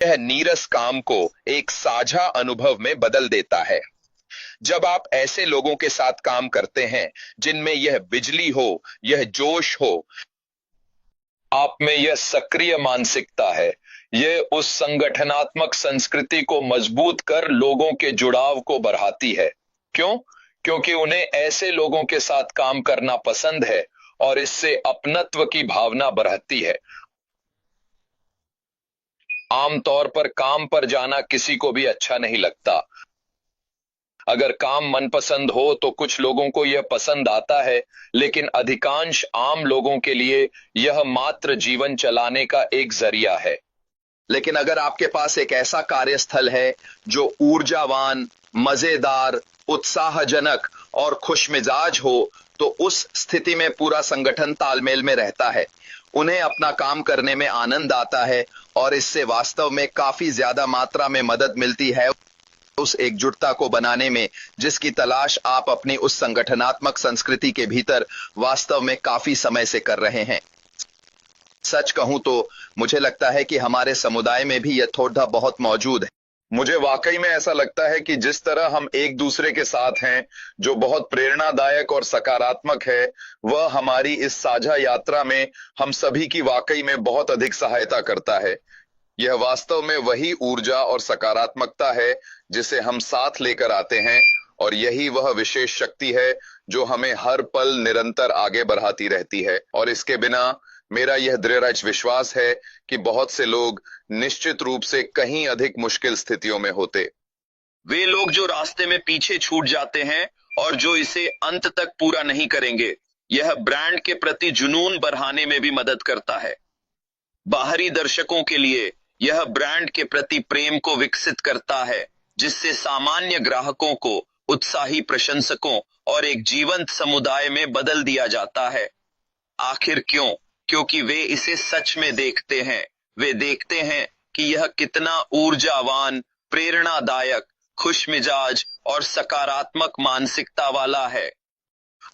यह नीरस काम को एक साझा अनुभव में बदल देता है। जब आप ऐसे लोगों के साथ काम करते हैं जिनमें यह बिजली हो, यह जोश हो, आप में यह सक्रिय मानसिकता है, यह उस संगठनात्मक संस्कृति को मजबूत कर लोगों के जुड़ाव को बढ़ाती है। क्यों? क्योंकि उन्हें ऐसे लोगों के साथ काम करना पसंद है और इससे अपनत्व की भावना बढ़ती है। आमतौर पर काम पर जाना किसी को भी अच्छा नहीं लगता। अगर काम मनपसंद हो तो कुछ लोगों को यह पसंद आता है, लेकिन अधिकांश आम लोगों के लिए यह मात्र जीवन चलाने का एक जरिया है। लेकिन अगर आपके पास एक ऐसा कार्यस्थल है जो ऊर्जावान, मजेदार, उत्साहजनक और खुशमिजाज हो, तो उस स्थिति में पूरा संगठन तालमेल में रहता है। उन्हें अपना काम करने में आनंद आता है और इससे वास्तव में काफी ज्यादा मात्रा में मदद मिलती है उस एकजुटता को बनाने में जिसकी तलाश आप अपनी उस संगठनात्मक संस्कृति के भीतर वास्तव में काफी समय से कर रहे हैं। सच कहूं तो मुझे लगता है कि हमारे समुदाय में भी यह थोड़ा बहुत मौजूद है। मुझे वाकई में ऐसा लगता है कि जिस तरह हम एक दूसरे के साथ हैं, जो बहुत प्रेरणादायक और सकारात्मक है, वह हमारी इस साझा यात्रा में हम सभी की वाकई में बहुत अधिक सहायता करता है। यह वास्तव में वही ऊर्जा और सकारात्मकता है जिसे हम साथ लेकर आते हैं, और यही वह विशेष शक्ति है जो हमें हर पल निरंतर आगे बढ़ाती रहती है। और इसके बिना मेरा यह दृढ़ विश्वास है कि बहुत से लोग निश्चित रूप से कहीं अधिक मुश्किल स्थितियों में होते। वे लोग जो रास्ते में पीछे छूट जाते हैं और जो इसे अंत तक पूरा नहीं करेंगे। यह ब्रांड के प्रति जुनून बढ़ाने में भी मदद करता है। बाहरी दर्शकों के लिए यह ब्रांड के प्रति प्रेम को विकसित करता है, जिससे सामान्य ग्राहकों को उत्साही प्रशंसकों और एक जीवंत समुदाय में बदल दिया जाता है। आखिर क्यों? क्योंकि वे इसे सच में देखते हैं। वे देखते हैं कि यह कितना ऊर्जावान, प्रेरणादायक, खुशमिजाज और सकारात्मक मानसिकता वाला है।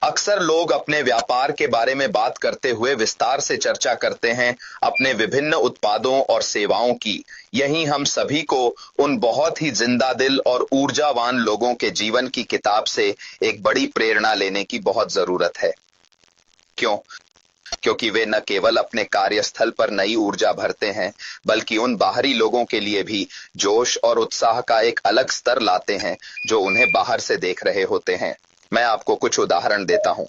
अक्सर लोग अपने व्यापार के बारे में बात करते हुए विस्तार से चर्चा करते हैं अपने विभिन्न उत्पादों और सेवाओं की। यहीं हम सभी को उन बहुत ही जिंदा दिल और ऊर्जावान लोगों के जीवन की किताब से एक बड़ी प्रेरणा लेने की बहुत जरूरत है। क्यों? क्योंकि वे न केवल अपने कार्यस्थल पर नई ऊर्जा भरते हैं, बल्कि उन बाहरी लोगों के लिए भी जोश और उत्साह का एक अलग स्तर लाते हैं जो उन्हें बाहर से देख रहे होते हैं। मैं आपको कुछ उदाहरण देता हूं।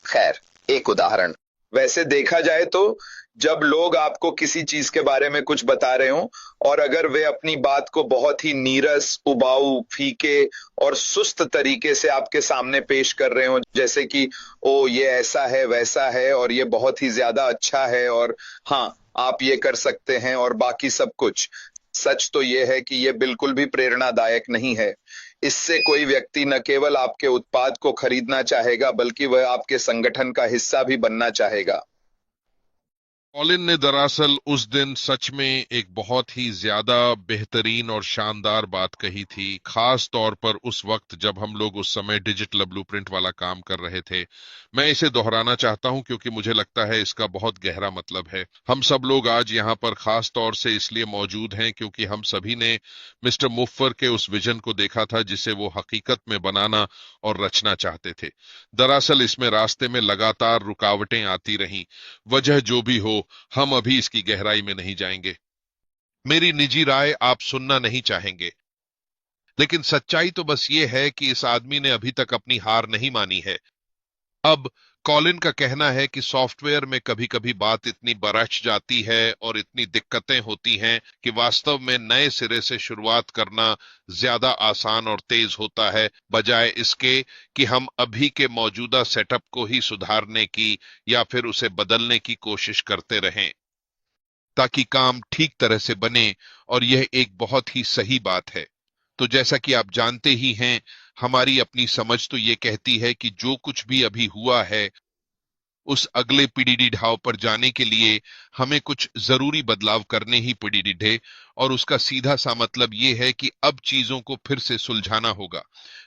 खैर, एक उदाहरण। वैसे देखा जाए तो जब लोग आपको किसी चीज के बारे में कुछ बता रहे हो और अगर वे अपनी बात को बहुत ही नीरस, उबाऊ, फीके और सुस्त तरीके से आपके सामने पेश कर रहे हो, जैसे कि ओ ये ऐसा है, वैसा है और ये बहुत ही ज्यादा अच्छा है और हाँ आप ये कर सकते हैं और बाकी सब कुछ, सच तो ये है कि ये बिल्कुल भी प्रेरणादायक नहीं है। इससे कोई व्यक्ति न केवल आपके उत्पाद को खरीदना चाहेगा, बल्कि वह आपके संगठन का हिस्सा भी बनना चाहेगा। कॉलिन ने दरअसल उस दिन सच में एक बहुत ही ज्यादा बेहतरीन और शानदार बात कही थी, खास तौर पर उस वक्त जब हम लोग उस समय डिजिटल ब्लूप्रिंट वाला काम कर रहे थे। मैं इसे दोहराना चाहता हूं क्योंकि मुझे लगता है इसका बहुत गहरा मतलब है। हम सब लोग आज यहाँ पर खास तौर से इसलिए मौजूद हैं क्योंकि हम सभी ने मिस्टर मुफ्फर के उस विजन को देखा था जिसे वो हकीकत में बनाना और रचना चाहते थे। दरअसल इसमें रास्ते में लगातार रुकावटें आती रहीं। वजह जो भी हो, हम अभी इसकी गहराई में नहीं जाएंगे। मेरी निजी राय आप सुनना नहीं चाहेंगे, लेकिन सच्चाई तो बस ये है कि इस आदमी ने अभी तक अपनी हार नहीं मानी है। अब कॉलिन का कहना है कि सॉफ्टवेयर में कभी कभी बात इतनी बरछ जाती है और इतनी दिक्कतें होती हैं कि वास्तव में नए सिरे से शुरुआत करना ज्यादा आसान और तेज होता है, बजाय इसके कि हम अभी के मौजूदा सेटअप को ही सुधारने की या फिर उसे बदलने की कोशिश करते रहें ताकि काम ठीक तरह से बने। और यह एक बहुत ही सही बात है। तो जैसा कि आप जानते ही हैं, हमारी अपनी समझ तो ये कहती है कि जो कुछ भी अभी हुआ है उस अगले पीडीडी ढाव पर जाने के लिए हमें कुछ जरूरी बदलाव करने ही पड़ेंगे और उसका सीधा सा मतलब ये है कि अब चीजों को फिर से सुलझाना होगा।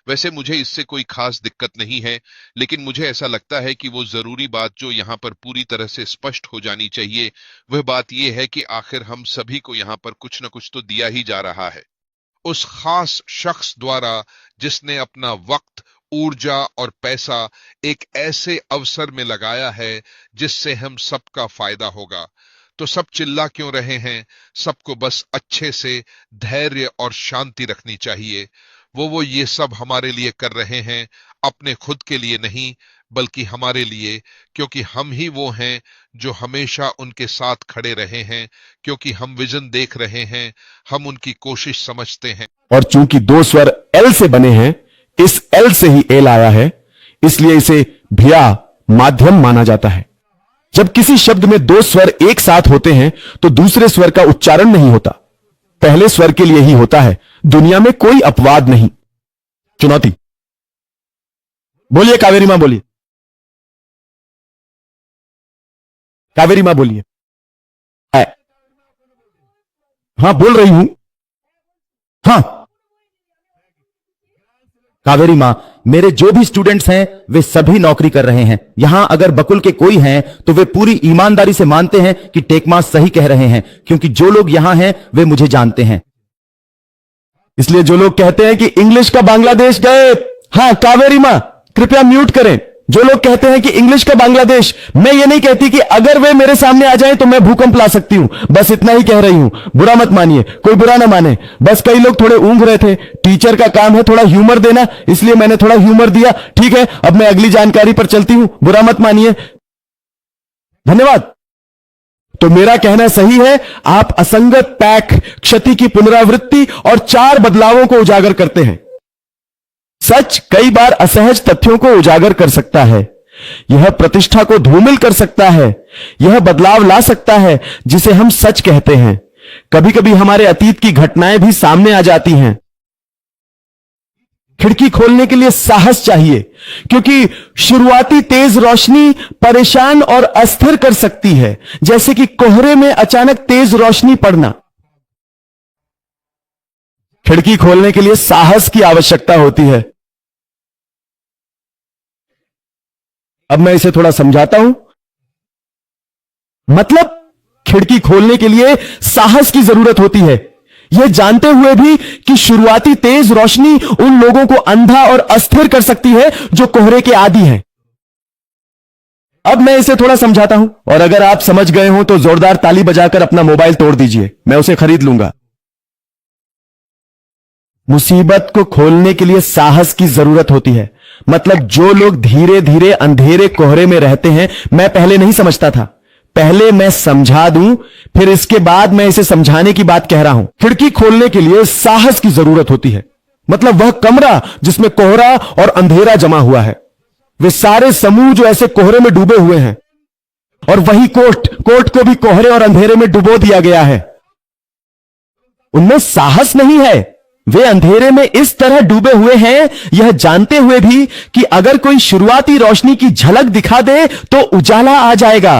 वैसे मुझे इससे कोई खास दिक्कत नहीं है, लेकिन मुझे ऐसा लगता है कि वो जरूरी बात जो यहाँ पर पूरी तरह से स्पष्ट हो जानी चाहिए, वह बात यह है कि आखिर हम सभी को यहाँ पर कुछ न कुछ तो दिया ही जा रहा है उस खास शख्स द्वारा जिसने अपना वक्त, ऊर्जा और पैसा एक ऐसे अवसर में लगाया है जिससे हम सबका फायदा होगा। तो सब चिल्ला क्यों रहे हैं? सबको बस अच्छे से धैर्य और शांति रखनी चाहिए। वो ये सब हमारे लिए कर रहे हैं, अपने खुद के लिए नहीं बल्कि हमारे लिए, क्योंकि हम ही वो हैं जो हमेशा उनके साथ खड़े रहे हैं, क्योंकि हम विजन देख रहे हैं, हम उनकी कोशिश समझते हैं। और चूंकि दो स्वर एल से बने हैं, इस एल से ही एल आया है, इसलिए इसे भिया माध्यम माना जाता है। जब किसी शब्द में दो स्वर एक साथ होते हैं तो दूसरे स्वर का उच्चारण नहीं होता, पहले स्वर के लिए ही होता है। दुनिया में कोई अपवाद नहीं। चुनौती बोलिए, कावेरी मां बोलिए, कावेरी मां बोलिए। हां बोल रही हूं। हां कावेरी मां, मेरे जो भी स्टूडेंट्स हैं वे सभी नौकरी कर रहे हैं। यहां अगर बकुल के कोई हैं तो वे पूरी ईमानदारी से मानते हैं कि टेकमा सही कह रहे हैं, क्योंकि जो लोग यहां हैं वे मुझे जानते हैं। इसलिए जो लोग कहते हैं कि इंग्लिश का बांग्लादेश गए, हां कावेरी मां कृपया म्यूट करें। जो लोग कहते हैं कि इंग्लिश का बांग्लादेश, मैं ये नहीं कहती कि अगर वे मेरे सामने आ जाएं तो मैं भूकंप ला सकती हूं, बस इतना ही कह रही हूं। बुरा मत मानिए, कोई बुरा ना माने। बस कई लोग थोड़े ऊंघ रहे थे, टीचर का काम है थोड़ा ह्यूमर देना, इसलिए मैंने थोड़ा ह्यूमर दिया। ठीक है, अब मैं अगली जानकारी पर चलती हूं, बुरा मत मानिए। धन्यवाद। तो मेरा कहना सही है, आप असंगत पैक, क्षति की पुनरावृत्ति और 4 बदलावों को उजागर करते हैं। सच कई बार असहज तथ्यों को उजागर कर सकता है, यह प्रतिष्ठा को धूमिल कर सकता है, यह बदलाव ला सकता है जिसे हम सच कहते हैं। कभी कभी हमारे अतीत की घटनाएं भी सामने आ जाती हैं। खिड़की खोलने के लिए साहस चाहिए, क्योंकि शुरुआती तेज रोशनी परेशान और अस्थिर कर सकती है, जैसे कि कोहरे में अचानक तेज रोशनी पड़ना। खिड़की खोलने के लिए साहस की आवश्यकता होती है। अब मैं इसे थोड़ा समझाता हूं। मतलब खिड़की खोलने के लिए साहस की जरूरत होती है, यह जानते हुए भी कि शुरुआती तेज रोशनी उन लोगों को अंधा और अस्थिर कर सकती है जो कोहरे के आदी हैं। अब मैं इसे थोड़ा समझाता हूं, और अगर आप समझ गए हो तो जोरदार ताली बजाकर अपना मोबाइल तोड़ दीजिए, मैं उसे खरीद लूंगा। मुसीबत को खोलने के लिए साहस की जरूरत होती है। मतलब जो लोग धीरे धीरे अंधेरे कोहरे में रहते हैं, मैं पहले नहीं समझता था, पहले मैं समझा दूं, फिर इसके बाद मैं इसे समझाने की बात कह रहा हूं। खिड़की खोलने के लिए साहस की जरूरत होती है। मतलब वह कमरा जिसमें कोहरा और अंधेरा जमा हुआ है, वे सारे समूह जो ऐसे कोहरे में डूबे हुए हैं, और वही कोर्ट को भी कोहरे और अंधेरे में डुबो दिया गया है। उनमें साहस नहीं है, वे अंधेरे में इस तरह डूबे हुए हैं, यह जानते हुए भी कि अगर कोई शुरुआती रोशनी की झलक दिखा दे तो उजाला आ जाएगा।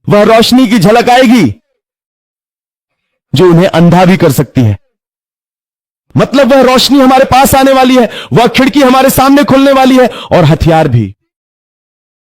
वह रोशनी की झलक आएगी जो उन्हें अंधा भी कर सकती है। मतलब वह रोशनी हमारे पास आने वाली है, वह खिड़की हमारे सामने खुलने वाली है, और हथियार भी।